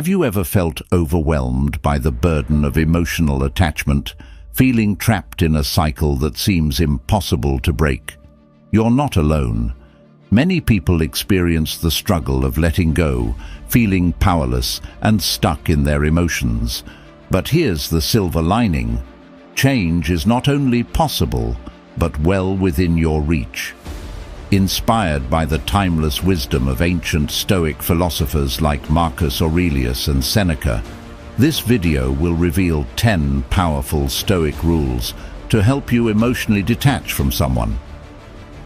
Have you ever felt overwhelmed by the burden of emotional attachment, feeling trapped in a cycle that seems impossible to break? You're not alone. Many people experience the struggle of letting go, feeling powerless and stuck in their emotions. But here's the silver lining. Change is not only possible, but well within your reach. Inspired by the timeless wisdom of ancient Stoic philosophers like Marcus Aurelius and Seneca, this video will reveal 10 powerful Stoic rules to help you emotionally detach from someone.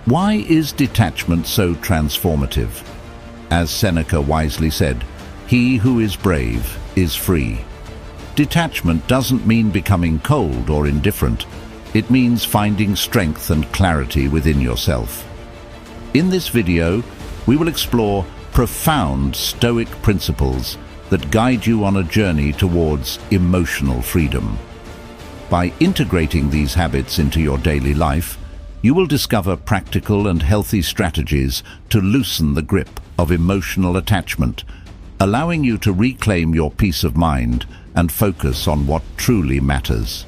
Why is detachment so transformative? As Seneca wisely said, "He who is brave is free." Detachment doesn't mean becoming cold or indifferent. It means finding strength and clarity within yourself. In this video, we will explore profound Stoic principles that guide you on a journey towards emotional freedom. By integrating these habits into your daily life, you will discover practical and healthy strategies to loosen the grip of emotional attachment, allowing you to reclaim your peace of mind and focus on what truly matters.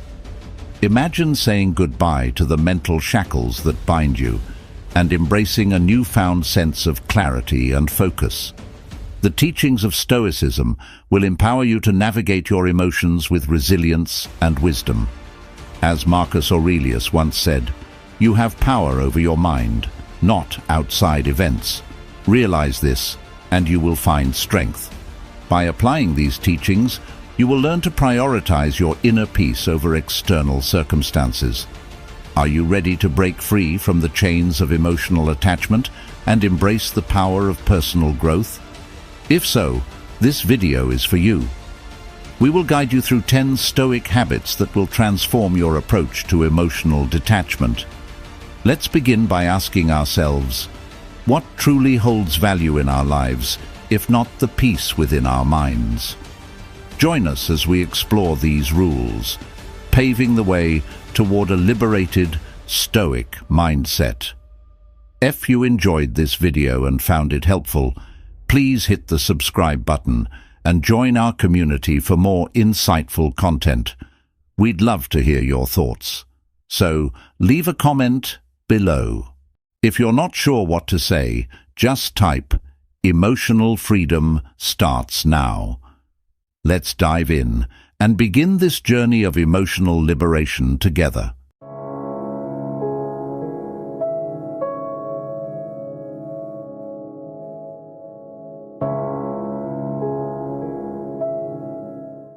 Imagine saying goodbye to the mental shackles that bind you and embracing a newfound sense of clarity and focus. The teachings of Stoicism will empower you to navigate your emotions with resilience and wisdom. As Marcus Aurelius once said, "You have power over your mind, not outside events. Realize this, and you will find strength." By applying these teachings, you will learn to prioritize your inner peace over external circumstances. Are you ready to break free from the chains of emotional attachment and embrace the power of personal growth? If so, this video is for you. We will guide you through 10 Stoic habits that will transform your approach to emotional detachment. Let's begin by asking ourselves, what truly holds value in our lives, if not the peace within our minds? Join us as we explore these rules, paving the way toward a liberated, Stoic mindset. If you enjoyed this video and found it helpful, please hit the subscribe button and join our community for more insightful content. We'd love to hear your thoughts. So, leave a comment below. If you're not sure what to say, just type "Emotional freedom starts now." Let's dive in and begin this journey of emotional liberation together.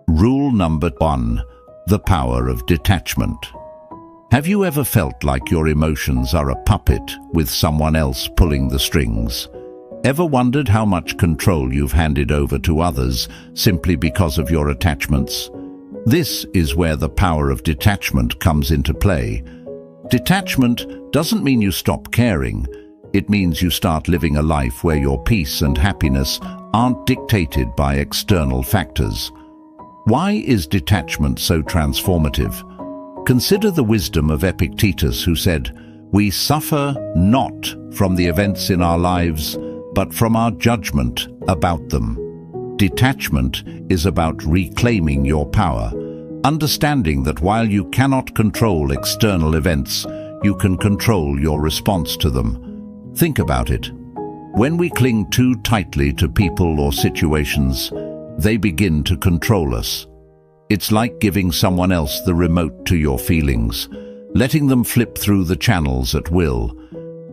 Rule number 1: the power of detachment. Have you ever felt like your emotions are a puppet with someone else pulling the strings? Ever wondered how much control you've handed over to others simply because of your attachments? This is where the power of detachment comes into play. Detachment doesn't mean you stop caring. It means you start living a life where your peace and happiness aren't dictated by external factors. Why is detachment so transformative? Consider the wisdom of Epictetus, who said, "We suffer not from the events in our lives, but from our judgment about them." Detachment is about reclaiming your power, understanding that while you cannot control external events, you can control your response to them. Think about it. When we cling too tightly to people or situations, they begin to control us. It's like giving someone else the remote to your feelings, letting them flip through the channels at will.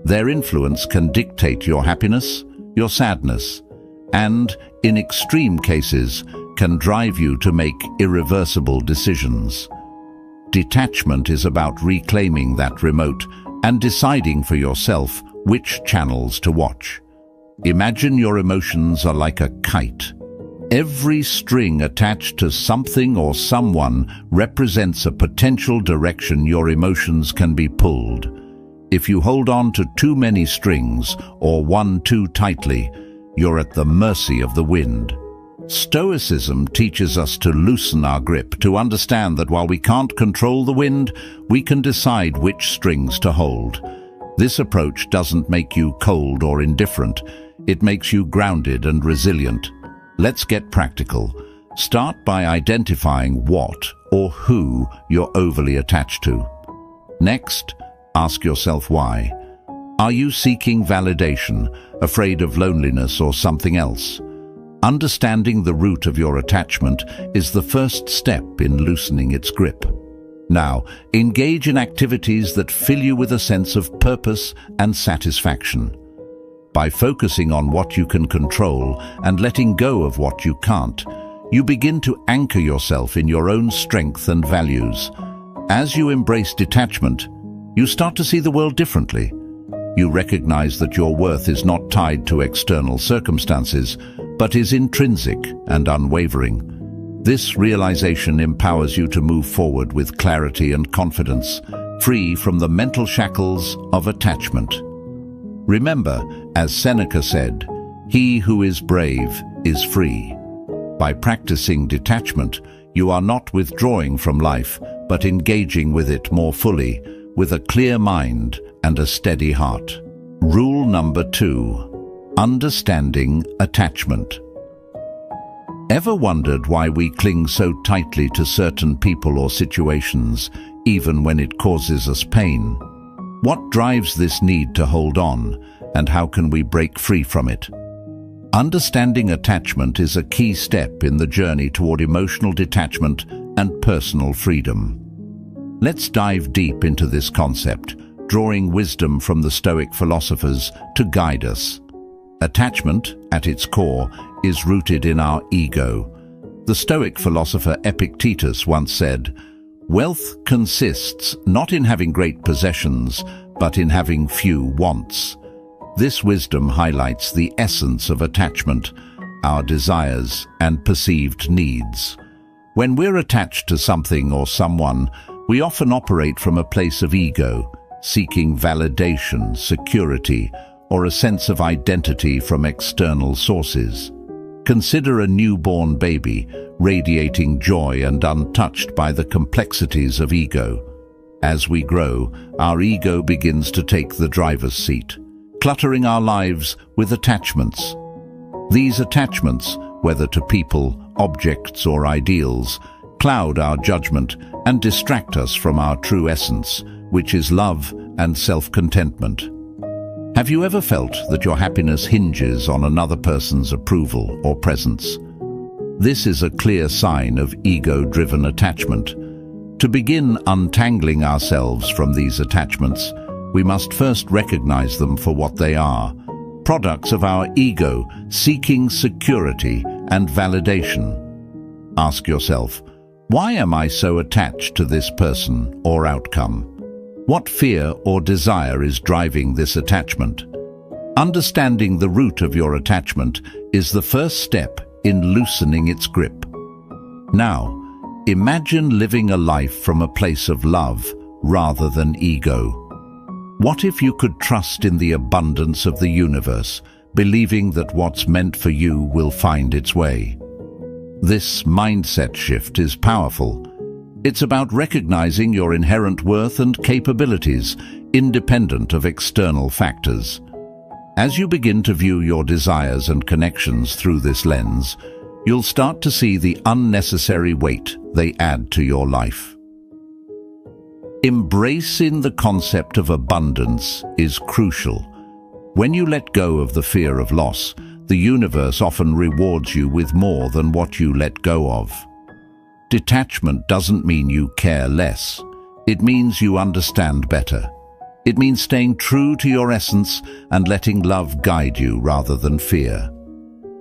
Their influence can dictate your happiness, your sadness, and, in extreme cases, can drive you to make irreversible decisions. Detachment is about reclaiming that remote and deciding for yourself which channels to watch. Imagine your emotions are like a kite. Every string attached to something or someone represents a potential direction your emotions can be pulled. If you hold on to too many strings or one too tightly, you're at the mercy of the wind. Stoicism teaches us to loosen our grip, to understand that while we can't control the wind, we can decide which strings to hold. This approach doesn't make you cold or indifferent. It makes you grounded and resilient. Let's get practical. Start by identifying what or who you're overly attached to. Next, ask yourself why. Are you seeking validation, afraid of loneliness, or something else? Understanding the root of your attachment is the first step in loosening its grip. Now, engage in activities that fill you with a sense of purpose and satisfaction. By focusing on what you can control and letting go of what you can't, you begin to anchor yourself in your own strength and values. As you embrace detachment, you start to see the world differently. You recognize that your worth is not tied to external circumstances, but is intrinsic and unwavering. This realization empowers you to move forward with clarity and confidence, free from the mental shackles of attachment. Remember, as Seneca said, "He who is brave is free." By practicing detachment, you are not withdrawing from life, but engaging with it more fully, with a clear mind and a steady heart. Rule number 2. Understanding attachment. Ever wondered why we cling so tightly to certain people or situations, even when it causes us pain? What drives this need to hold on, and how can we break free from it? Understanding attachment is a key step in the journey toward emotional detachment and personal freedom. Let's dive deep into this concept, drawing wisdom from the Stoic philosophers to guide us. Attachment, at its core, is rooted in our ego. The Stoic philosopher Epictetus once said, "Wealth consists not in having great possessions, but in having few wants." This wisdom highlights the essence of attachment, our desires and perceived needs. When we're attached to something or someone, we often operate from a place of ego, seeking validation, security, or a sense of identity from external sources. Consider a newborn baby, radiating joy and untouched by the complexities of ego. As we grow, our ego begins to take the driver's seat, cluttering our lives with attachments. These attachments, whether to people, objects, or ideals, cloud our judgment and distract us from our true essence, which is love and self-contentment. Have you ever felt that your happiness hinges on another person's approval or presence? This is a clear sign of ego-driven attachment. To begin untangling ourselves from these attachments, we must first recognize them for what they are: products of our ego seeking security and validation. Ask yourself, why am I so attached to this person or outcome? What fear or desire is driving this attachment? Understanding the root of your attachment is the first step in loosening its grip. Now, imagine living a life from a place of love rather than ego. What if you could trust in the abundance of the universe, believing that what's meant for you will find its way? This mindset shift is powerful. It's about recognizing your inherent worth and capabilities, independent of external factors. As you begin to view your desires and connections through this lens, you'll start to see the unnecessary weight they add to your life. Embracing the concept of abundance is crucial. When you let go of the fear of loss, the universe often rewards you with more than what you let go of. Detachment doesn't mean you care less. It means you understand better. It means staying true to your essence and letting love guide you rather than fear.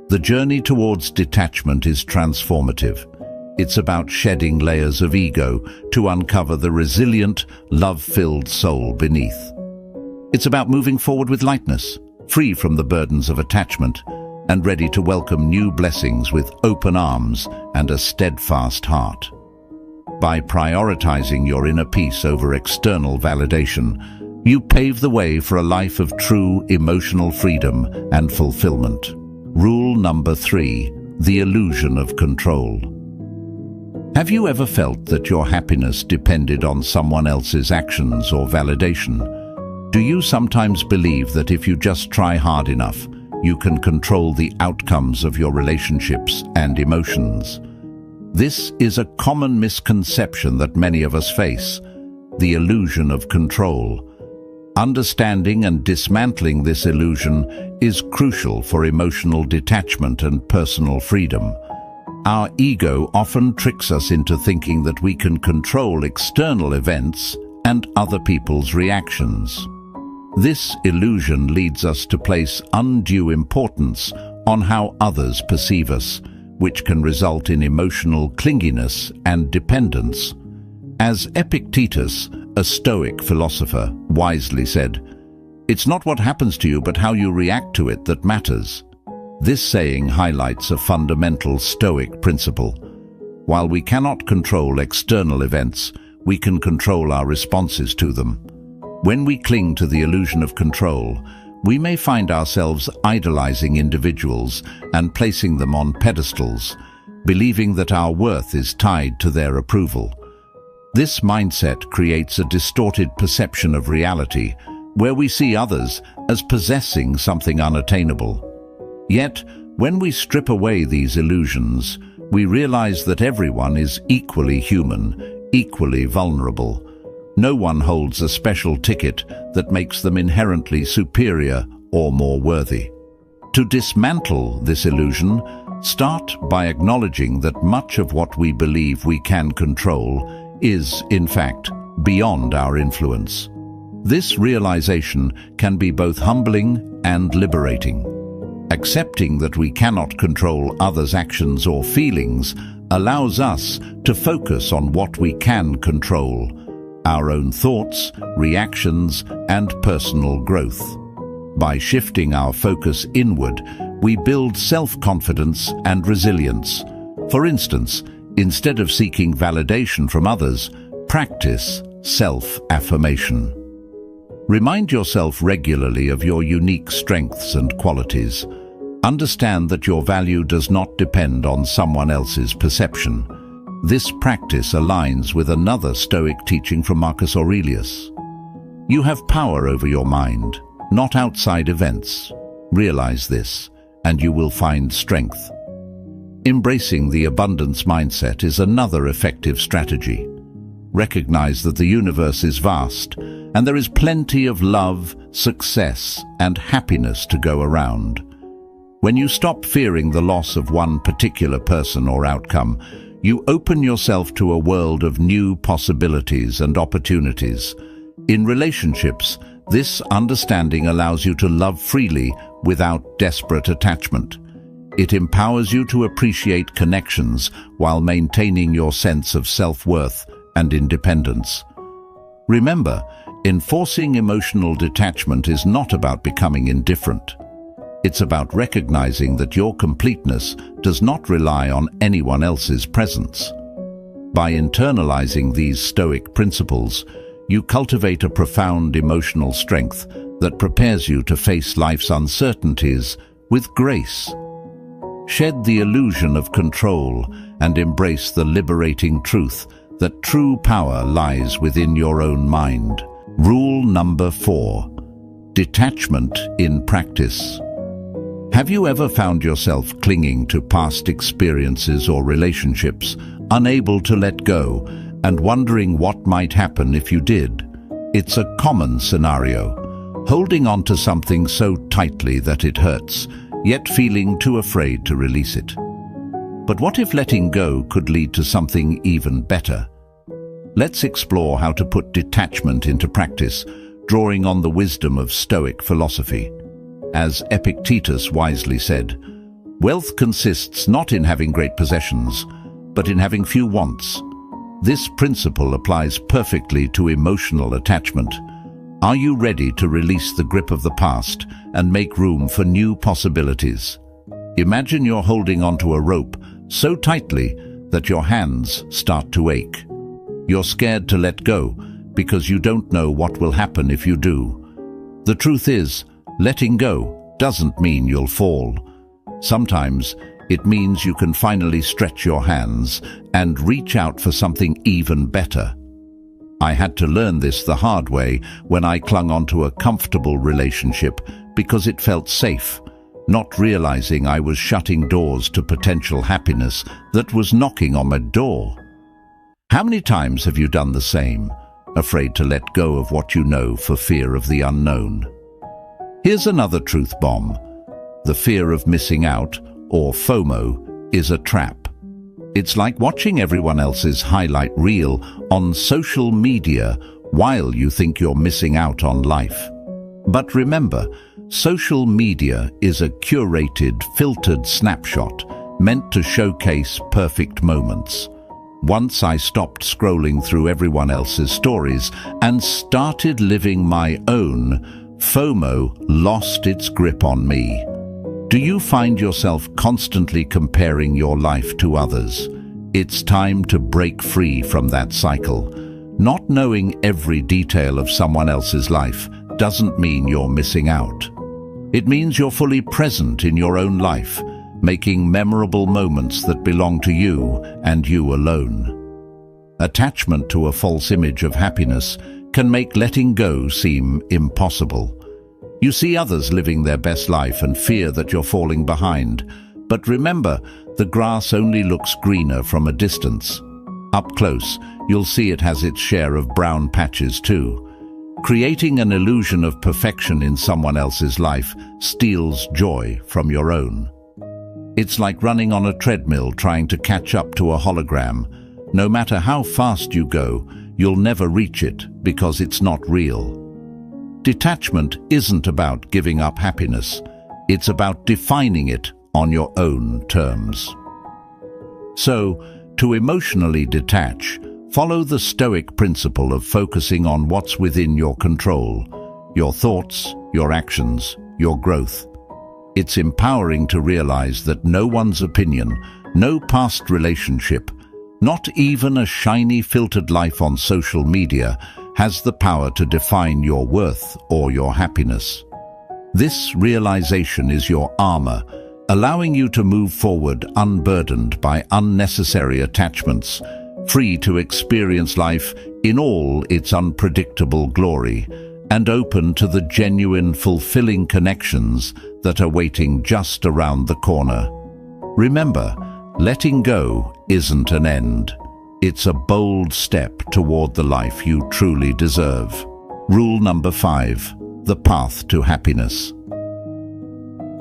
The journey towards detachment is transformative. It's about shedding layers of ego to uncover the resilient, love-filled soul beneath. It's about moving forward with lightness, free from the burdens of attachment, and ready to welcome new blessings with open arms and a steadfast heart. By prioritizing your inner peace over external validation, you pave the way for a life of true emotional freedom and fulfillment. Rule number 3, the illusion of control. Have you ever felt that your happiness depended on someone else's actions or validation? Do you sometimes believe that if you just try hard enough, you can control the outcomes of your relationships and emotions. This is a common misconception that many of us face, the illusion of control. Understanding and dismantling this illusion is crucial for emotional detachment and personal freedom. Our ego often tricks us into thinking that we can control external events and other people's reactions. This illusion leads us to place undue importance on how others perceive us, which can result in emotional clinginess and dependence. As Epictetus, a Stoic philosopher, wisely said, "It's not what happens to you but how you react to it that matters." This saying highlights a fundamental Stoic principle. While we cannot control external events, we can control our responses to them. When we cling to the illusion of control, we may find ourselves idolizing individuals and placing them on pedestals, believing that our worth is tied to their approval. This mindset creates a distorted perception of reality, where we see others as possessing something unattainable. Yet, when we strip away these illusions, we realize that everyone is equally human, equally vulnerable. No one holds a special ticket that makes them inherently superior or more worthy. To dismantle this illusion, start by acknowledging that much of what we believe we can control is, in fact, beyond our influence. This realization can be both humbling and liberating. Accepting that we cannot control others' actions or feelings allows us to focus on what we can control: our own thoughts, reactions, and personal growth. By shifting our focus inward, we build self-confidence and resilience. For instance, instead of seeking validation from others, practice self-affirmation. Remind yourself regularly of your unique strengths and qualities. Understand that your value does not depend on someone else's perception. This practice aligns with another Stoic teaching from Marcus Aurelius. You have power over your mind, not outside events. Realize this, and you will find strength. Embracing the abundance mindset is another effective strategy. Recognize that the universe is vast, and there is plenty of love, success, and happiness to go around. When you stop fearing the loss of one particular person or outcome, you open yourself to a world of new possibilities and opportunities. In relationships, this understanding allows you to love freely without desperate attachment. It empowers you to appreciate connections while maintaining your sense of self-worth and independence. Remember, enforcing emotional detachment is not about becoming indifferent. It's about recognizing that your completeness does not rely on anyone else's presence. By internalizing these Stoic principles, you cultivate a profound emotional strength that prepares you to face life's uncertainties with grace. Shed the illusion of control and embrace the liberating truth that true power lies within your own mind. Rule number 4: detachment in practice. Have you ever found yourself clinging to past experiences or relationships, unable to let go, and wondering what might happen if you did? It's a common scenario, holding on to something so tightly that it hurts, yet feeling too afraid to release it. But what if letting go could lead to something even better? Let's explore how to put detachment into practice, drawing on the wisdom of Stoic philosophy. As Epictetus wisely said, "Wealth consists not in having great possessions, but in having few wants." This principle applies perfectly to emotional attachment. Are you ready to release the grip of the past and make room for new possibilities? Imagine you're holding onto a rope so tightly that your hands start to ache. You're scared to let go because you don't know what will happen if you do. The truth is, letting go doesn't mean you'll fall. Sometimes it means you can finally stretch your hands and reach out for something even better. I had to learn this the hard way when I clung onto a comfortable relationship because it felt safe. not realizing I was shutting doors to potential happiness that was knocking on my door. How many times have you done the same, afraid to let go of what you know for fear of the unknown? Here's another truth bomb. The fear of missing out, or FOMO, is a trap. It's like watching everyone else's highlight reel on social media while you think you're missing out on life. But remember, social media is a curated, filtered snapshot meant to showcase perfect moments. Once I stopped scrolling through everyone else's stories and started living my own, FOMO lost its grip on me. Do you find yourself constantly comparing your life to others? It's time to break free from that cycle. Not knowing every detail of someone else's life doesn't mean you're missing out. It means you're fully present in your own life, making memorable moments that belong to you and you alone. Attachment to a false image of happiness can make letting go seem impossible. You see others living their best life and fear that you're falling behind. But remember, the grass only looks greener from a distance. Up close, you'll see it has its share of brown patches too. Creating an illusion of perfection in someone else's life steals joy from your own. It's like running on a treadmill trying to catch up to a hologram. No matter how fast you go, you'll never reach it because it's not real. Detachment isn't about giving up happiness. It's about defining it on your own terms. So, to emotionally detach, follow the Stoic principle of focusing on what's within your control, your thoughts, your actions, your growth. It's empowering to realize that no one's opinion, no past relationship, not even a shiny filtered life on social media has the power to define your worth or your happiness. This realization is your armor, allowing you to move forward unburdened by unnecessary attachments, free to experience life in all its unpredictable glory, and open to the genuine, fulfilling connections that are waiting just around the corner. Remember, letting go isn't an end. It's a bold step toward the life you truly deserve. Rule number 5, the path to happiness.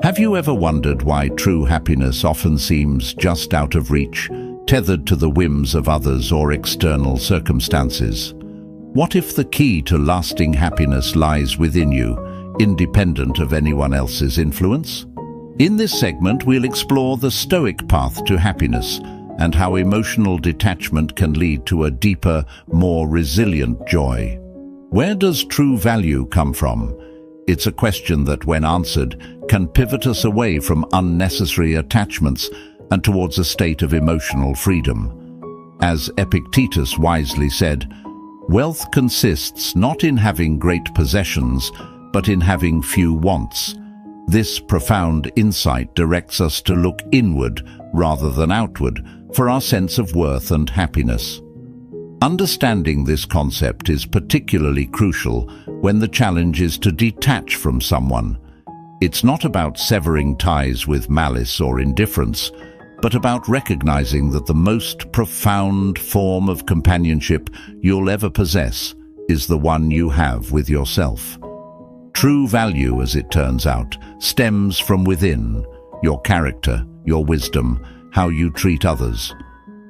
Have you ever wondered why true happiness often seems just out of reach, tethered to the whims of others or external circumstances? What if the key to lasting happiness lies within you, independent of anyone else's influence? In this segment, we'll explore the Stoic path to happiness and how emotional detachment can lead to a deeper, more resilient joy. Where does true value come from? It's a question that, when answered, can pivot us away from unnecessary attachments and towards a state of emotional freedom. As Epictetus wisely said, "Wealth consists not in having great possessions, but in having few wants." This profound insight directs us to look inward rather than outward for our sense of worth and happiness. Understanding this concept is particularly crucial when the challenge is to detach from someone. It's not about severing ties with malice or indifference, but about recognizing that the most profound form of companionship you'll ever possess is the one you have with yourself. True value, as it turns out, stems from within: your character, your wisdom, how you treat others.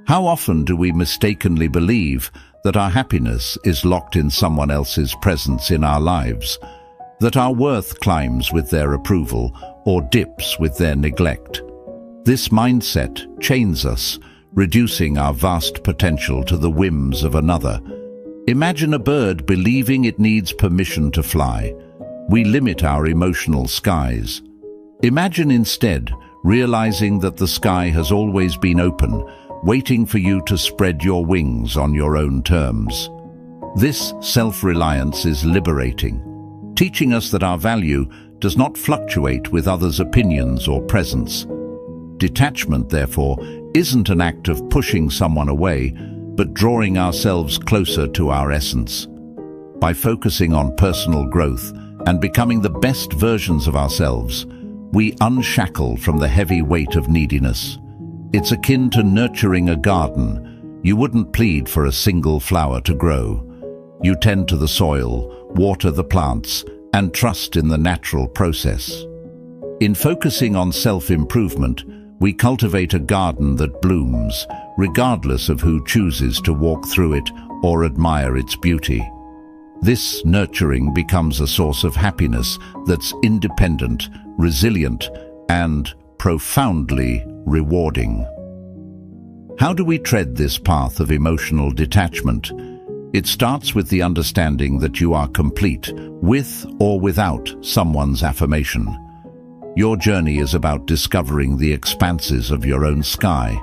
How often do we mistakenly believe that our happiness is locked in someone else's presence in our lives, that our worth climbs with their approval or dips with their neglect? This mindset chains us, reducing our vast potential to the whims of another. Imagine a bird believing it needs permission to fly. We limit our emotional skies. Imagine instead realizing that the sky has always been open, waiting for you to spread your wings on your own terms. This self-reliance is liberating, teaching us that our value does not fluctuate with others' opinions or presence. Detachment, therefore, isn't an act of pushing someone away, but drawing ourselves closer to our essence. By focusing on personal growth and becoming the best versions of ourselves, we unshackle from the heavy weight of neediness. It's akin to nurturing a garden. You wouldn't plead for a single flower to grow. You tend to the soil, water the plants, and trust in the natural process. In focusing on self-improvement, we cultivate a garden that blooms, regardless of who chooses to walk through it or admire its beauty. This nurturing becomes a source of happiness that's independent, resilient, and profoundly rewarding. How do we tread this path of emotional detachment? It starts with the understanding that you are complete, with or without someone's affirmation. Your journey is about discovering the expanses of your own sky,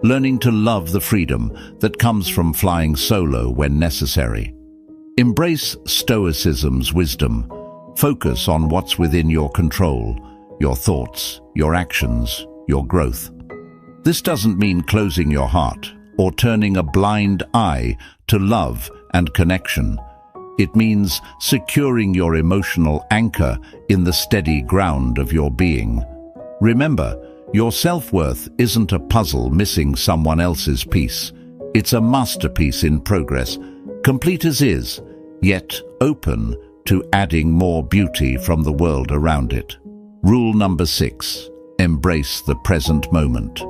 learning to love the freedom that comes from flying solo when necessary. Embrace Stoicism's wisdom. Focus on what's within your control, your thoughts, your actions, your growth. This doesn't mean closing your heart or turning a blind eye to love and connection. It means securing your emotional anchor in the steady ground of your being. Remember, your self-worth isn't a puzzle missing someone else's piece. It's a masterpiece in progress, complete as is, yet open to adding more beauty from the world around it. Rule number 6, embrace the present moment.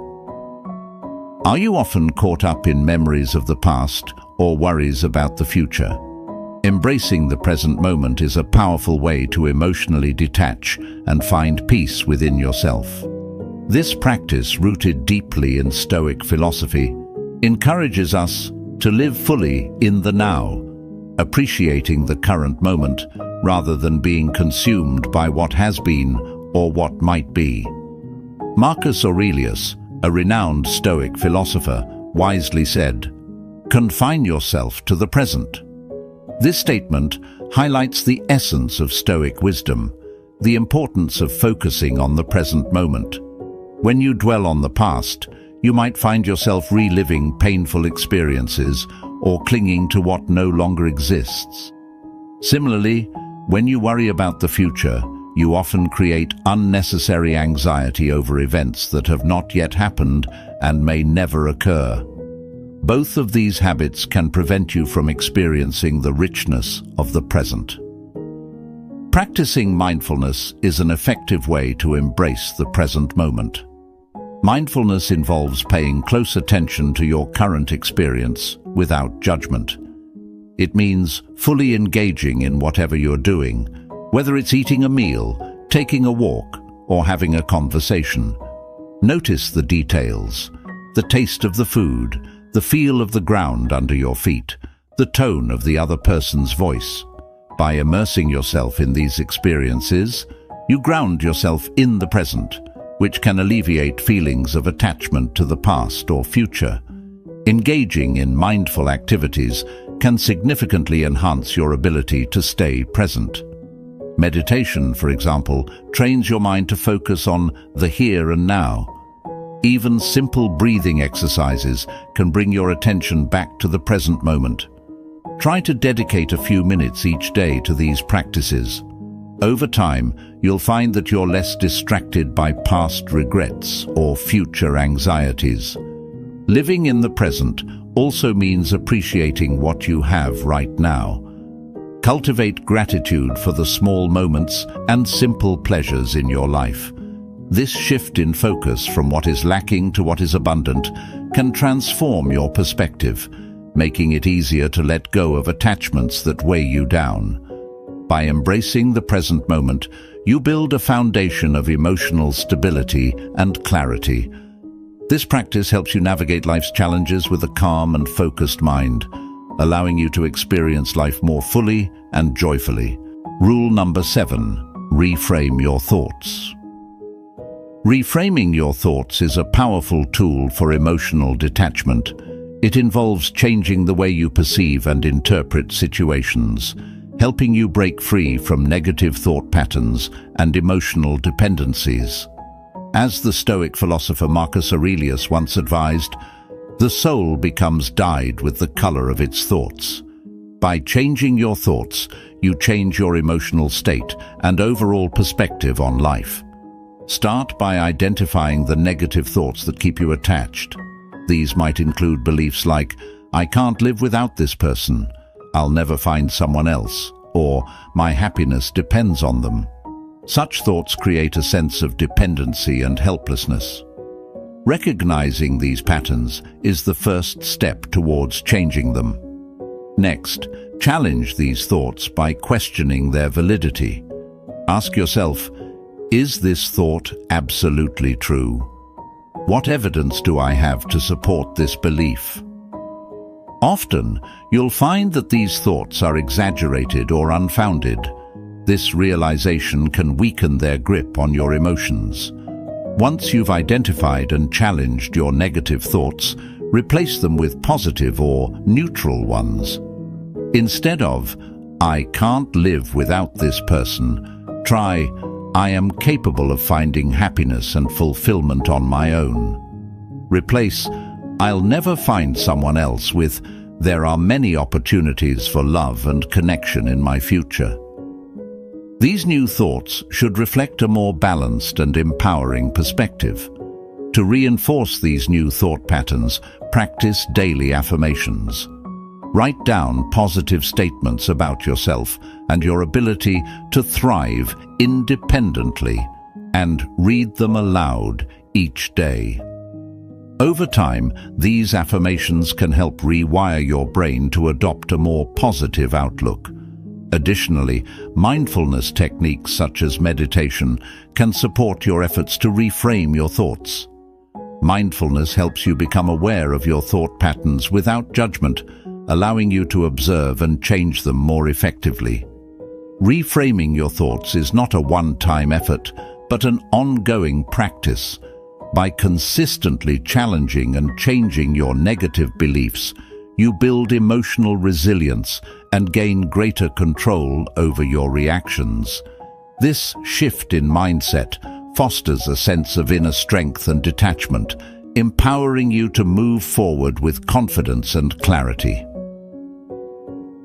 Are you often caught up in memories of the past or worries about the future? Embracing the present moment is a powerful way to emotionally detach and find peace within yourself. This practice, rooted deeply in Stoic philosophy, encourages us to live fully in the now, appreciating the current moment rather than being consumed by what has been or what might be. Marcus Aurelius, a renowned Stoic philosopher, wisely said, "Confine yourself to the present." This statement highlights the essence of Stoic wisdom, the importance of focusing on the present moment. When you dwell on the past, you might find yourself reliving painful experiences or clinging to what no longer exists. Similarly, when you worry about the future, you often create unnecessary anxiety over events that have not yet happened and may never occur. Both of these habits can prevent you from experiencing the richness of the present. Practicing mindfulness is an effective way to embrace the present moment. Mindfulness involves paying close attention to your current experience without judgment. It means fully engaging in whatever you're doing, whether it's eating a meal, taking a walk, or having a conversation. Notice the details, the taste of the food, the feel of the ground under your feet, the tone of the other person's voice. By immersing yourself in these experiences, you ground yourself in the present, which can alleviate feelings of attachment to the past or future. Engaging in mindful activities can significantly enhance your ability to stay present. Meditation, for example, trains your mind to focus on the here and now. Even simple breathing exercises can bring your attention back to the present moment. Try to dedicate a few minutes each day to these practices. Over time, you'll find that you're less distracted by past regrets or future anxieties. Living in the present also means appreciating what you have right now. Cultivate gratitude for the small moments and simple pleasures in your life. This shift in focus from what is lacking to what is abundant can transform your perspective, making it easier to let go of attachments that weigh you down. By embracing the present moment, you build a foundation of emotional stability and clarity. This practice helps you navigate life's challenges with a calm and focused mind, allowing you to experience life more fully and joyfully. Rule number 7, reframe your thoughts. Reframing your thoughts is a powerful tool for emotional detachment. It involves changing the way you perceive and interpret situations, helping you break free from negative thought patterns and emotional dependencies. As the Stoic philosopher Marcus Aurelius once advised, the soul becomes dyed with the color of its thoughts. By changing your thoughts, you change your emotional state and overall perspective on life. Start by identifying the negative thoughts that keep you attached. These might include beliefs like, "I can't live without this person," "I'll never find someone else," or "My happiness depends on them." Such thoughts create a sense of dependency and helplessness. Recognizing these patterns is the first step towards changing them. Next, challenge these thoughts by questioning their validity. Ask yourself, is this thought absolutely true? What evidence do I have to support this belief? Often, you'll find that these thoughts are exaggerated or unfounded. This realization can weaken their grip on your emotions. Once you've identified and challenged your negative thoughts, replace them with positive or neutral ones. Instead of, "I can't live without this person," try, "I am capable of finding happiness and fulfillment on my own." Replace, "I'll never find someone else," with, "There are many opportunities for love and connection in my future." These new thoughts should reflect a more balanced and empowering perspective. To reinforce these new thought patterns, practice daily affirmations. Write down positive statements about yourself and your ability to thrive independently, and read them aloud each day. Over time, these affirmations can help rewire your brain to adopt a more positive outlook. Additionally, mindfulness techniques such as meditation can support your efforts to reframe your thoughts. Mindfulness helps you become aware of your thought patterns without judgment, allowing you to observe and change them more effectively. Reframing your thoughts is not a one-time effort, but an ongoing practice. By consistently challenging and changing your negative beliefs, you build emotional resilience and gain greater control over your reactions. This shift in mindset fosters a sense of inner strength and detachment, empowering you to move forward with confidence and clarity.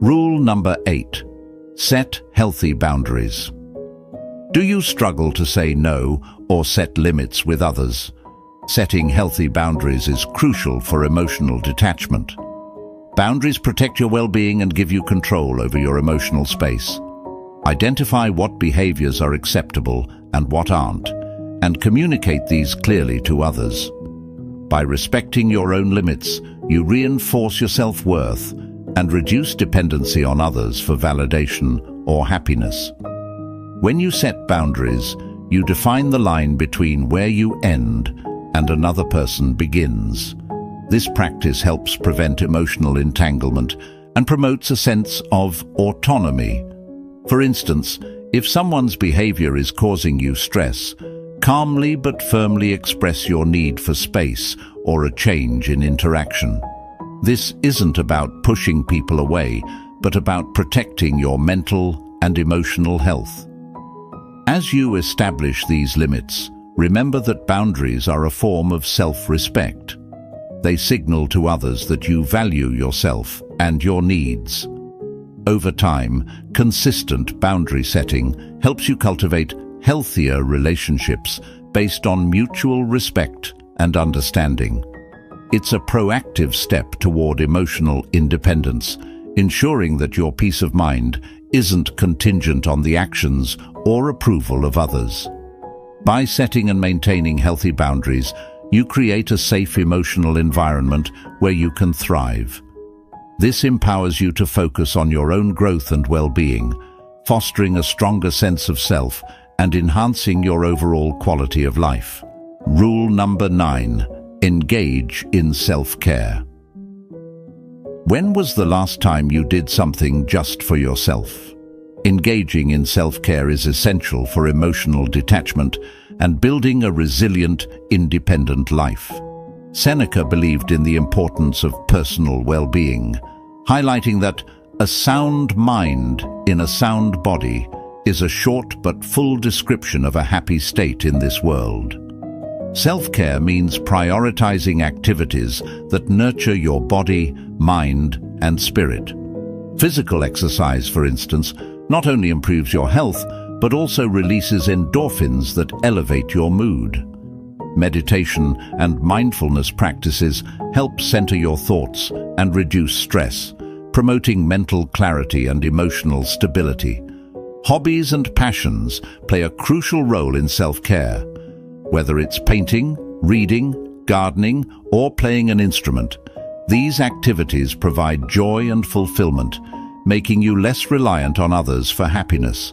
Rule number 8. Set healthy boundaries. Do you struggle to say no or set limits with others? Setting healthy boundaries is crucial for emotional detachment. Boundaries protect your well-being and give you control over your emotional space. Identify what behaviors are acceptable and what aren't, and communicate these clearly to others. By respecting your own limits, you reinforce your self-worth and reduce dependency on others for validation or happiness. When you set boundaries, you define the line between where you end and another person begins. This practice helps prevent emotional entanglement and promotes a sense of autonomy. For instance, if someone's behavior is causing you stress, calmly but firmly express your need for space or a change in interaction. This isn't about pushing people away, but about protecting your mental and emotional health. As you establish these limits, remember that boundaries are a form of self-respect. They signal to others that you value yourself and your needs. Over time, consistent boundary setting helps you cultivate healthier relationships based on mutual respect and understanding. It's a proactive step toward emotional independence, ensuring that your peace of mind isn't contingent on the actions or approval of others. By setting and maintaining healthy boundaries, you create a safe emotional environment where you can thrive. This empowers you to focus on your own growth and well-being, fostering a stronger sense of self and enhancing your overall quality of life. Rule number 9. Engage in self-care. When was the last time you did something just for yourself? Engaging in self-care is essential for emotional detachment and building a resilient, independent life. Seneca believed in the importance of personal well-being, highlighting that a sound mind in a sound body is a short but full description of a happy state in this world. Self-care means prioritizing activities that nurture your body, mind, and spirit. Physical exercise, for instance, not only improves your health, but also releases endorphins that elevate your mood. Meditation and mindfulness practices help center your thoughts and reduce stress, promoting mental clarity and emotional stability. Hobbies and passions play a crucial role in self-care. Whether it's painting, reading, gardening, or playing an instrument, these activities provide joy and fulfillment, making you less reliant on others for happiness.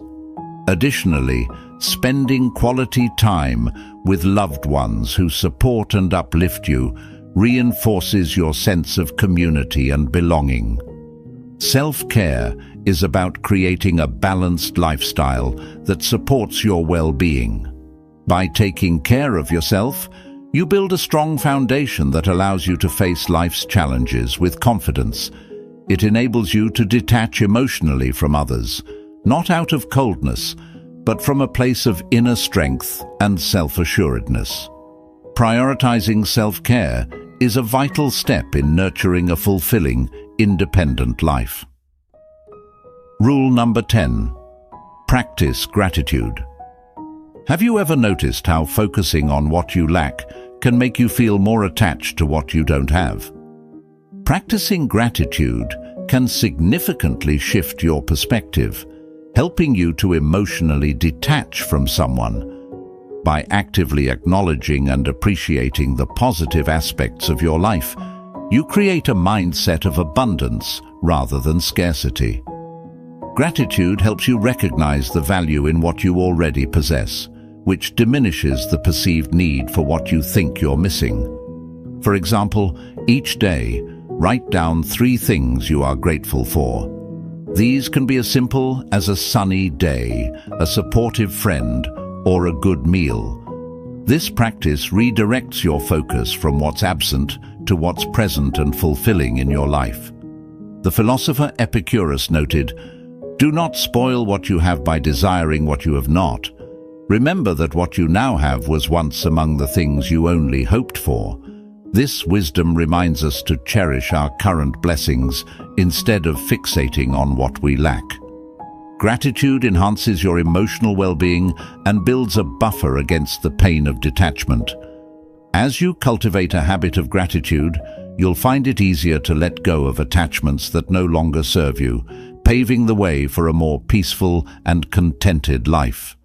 Additionally, spending quality time with loved ones who support and uplift you reinforces your sense of community and belonging. Self-care is about creating a balanced lifestyle that supports your well-being. By taking care of yourself, you build a strong foundation that allows you to face life's challenges with confidence. It enables you to detach emotionally from others, not out of coldness, but from a place of inner strength and self-assuredness. Prioritizing self-care is a vital step in nurturing a fulfilling, independent life. Rule number 10. Practice gratitude. Have you ever noticed how focusing on what you lack can make you feel more attached to what you don't have? Practicing gratitude can significantly shift your perspective, helping you to emotionally detach from someone. By actively acknowledging and appreciating the positive aspects of your life, you create a mindset of abundance rather than scarcity. Gratitude helps you recognize the value in what you already possess, which diminishes the perceived need for what you think you're missing. For example, each day, write down 3 things you are grateful for. These can be as simple as a sunny day, a supportive friend, or a good meal. This practice redirects your focus from what's absent to what's present and fulfilling in your life. The philosopher Epicurus noted, "Do not spoil what you have by desiring what you have not. Remember that what you now have was once among the things you only hoped for." This wisdom reminds us to cherish our current blessings instead of fixating on what we lack. Gratitude enhances your emotional well-being and builds a buffer against the pain of detachment. As you cultivate a habit of gratitude, you'll find it easier to let go of attachments that no longer serve you, paving the way for a more peaceful and contented life.